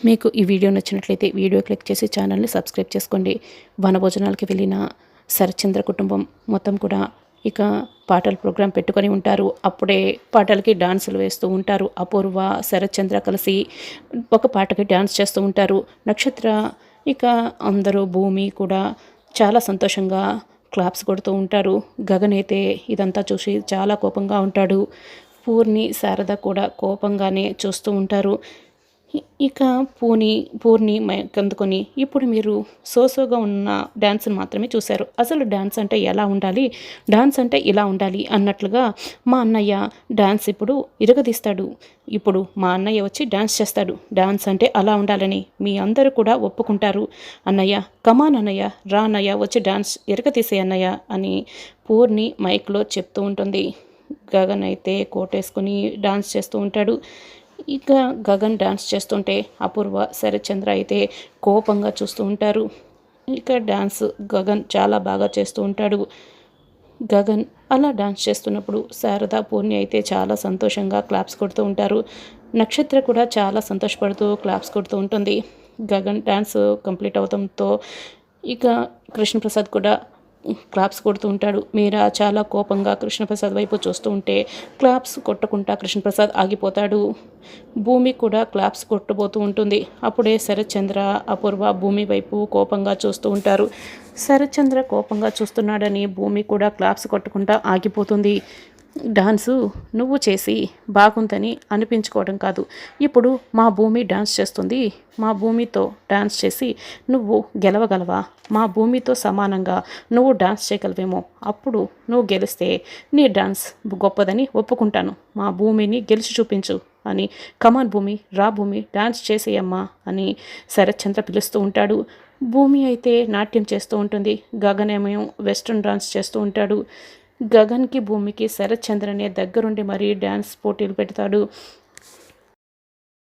మీకు ఈ వీడియో నచ్చినట్లయితే వీడియో క్లిక్ చేసి ఛానల్ని సబ్స్క్రైబ్ చేసుకోండి. వనభోజనాలకి వెళ్ళిన శరత్చంద్ర కుటుంబం మొత్తం కూడా ఇక పాటల ప్రోగ్రాం పెట్టుకొని ఉంటారు. అప్పుడే పాటలకి డాన్సులు వేస్తూ ఉంటారు. అపూర్వ, శరత్చంద్ర కలిసి ఒక పాటకి డాన్స్ చేస్తూ ఉంటారు. నక్షత్ర ఇక అందరూ భూమి కూడా చాలా సంతోషంగా క్లాప్స్ కొడుతూ ఉంటారు. గగన్ అయితే ఇదంతా చూసి చాలా కోపంగా ఉంటాడు. పూర్ణి, శారద కూడా కోపంగానే చూస్తూ ఉంటారు. ఇక పూర్ణి మైకందుకొని ఇప్పుడు మీరు సోసోగా ఉన్న డాన్స్ని మాత్రమే చూశారు. అసలు డాన్స్ అంటే ఎలా ఉండాలి, డాన్స్ అంటే ఇలా ఉండాలి అన్నట్లుగా మా అన్నయ్య డాన్స్ ఇప్పుడు ఇరగదీస్తాడు. ఇప్పుడు మా అన్నయ్య వచ్చి డాన్స్ చేస్తాడు. డాన్స్ అంటే అలా ఉండాలని మీ అందరూ కూడా ఒప్పుకుంటారు. అన్నయ్య, కమాన్ అన్నయ్య, రా అన్నయ్య, వచ్చి డాన్స్ ఇరగదీసే అన్నయ్య అని పూర్ణి మైక్లో చెప్తూ ఉంటుంది. గగన్ అయితే కోటేసుకుని డాన్స్ చేస్తూ ఉంటాడు. ఇక గగన్ డాన్స్ చేస్తుంటే అపూర్వ, శరత్చంద్ర అయితే కోపంగా చూస్తూ ఉంటారు. ఇక డాన్స్ గగన్ చాలా బాగా చేస్తూ ఉంటాడు. గగన్ అలా డాన్స్ చేస్తున్నప్పుడు శారద, పూర్ణి అయితే చాలా సంతోషంగా క్లాప్స్ కొడుతూ ఉంటారు. నక్షత్ర కూడా చాలా సంతోషపడుతూ క్లాప్స్ కొడుతూ ఉంటుంది. గగన్ డాన్స్ కంప్లీట్ అవడంతో ఇక కృష్ణప్రసాద్ కూడా క్లాప్స్ కొడుతూ ఉంటాడు. మీరా చాలా కోపంగా కృష్ణప్రసాద్ వైపు చూస్తూ ఉంటే క్లాప్స్ కొట్టకుండా కృష్ణప్రసాద్ ఆగిపోతాడు. భూమి కూడా క్లాప్స్ కొట్టబోతూ ఉంటుంది. అప్పుడే శరత్చంద్ర, అపూర్వ భూమి వైపు కోపంగా చూస్తూ ఉంటారు. శరత్చంద్ర కోపంగా చూస్తున్నాడని భూమి కూడా క్లాప్స్ కొట్టకుండా ఆగిపోతుంది. డాన్సు నువ్వు చేసి బాగుందని అనిపించుకోవడం కాదు, ఇప్పుడు మా భూమి డాన్స్ చేస్తుంది, మా భూమితో డాన్స్ చేసి నువ్వు గెలవగలవా? మా భూమితో సమానంగా నువ్వు డాన్స్ చేయగలవేమో, అప్పుడు నువ్వు గెలిస్తే నీ డాన్స్ గొప్పదని ఒప్పుకుంటాను. మా భూమిని గెలిచి చూపించు అని, కమాన్ భూమి, రా భూమి, డాన్స్ చేసేయమ్మా అని శరత్చంద్ర పిలుస్తూ ఉంటాడు. భూమి అయితే నాట్యం చేస్తూ ఉంటుంది. గగనేమో వెస్ట్రన్ డాన్స్ చేస్తూ ఉంటాడు. గగన్కి, భూమికి శరత్చంద్రనే దగ్గరుండి మరీ డ్యాన్స్ పోటీలు పెడతాడు.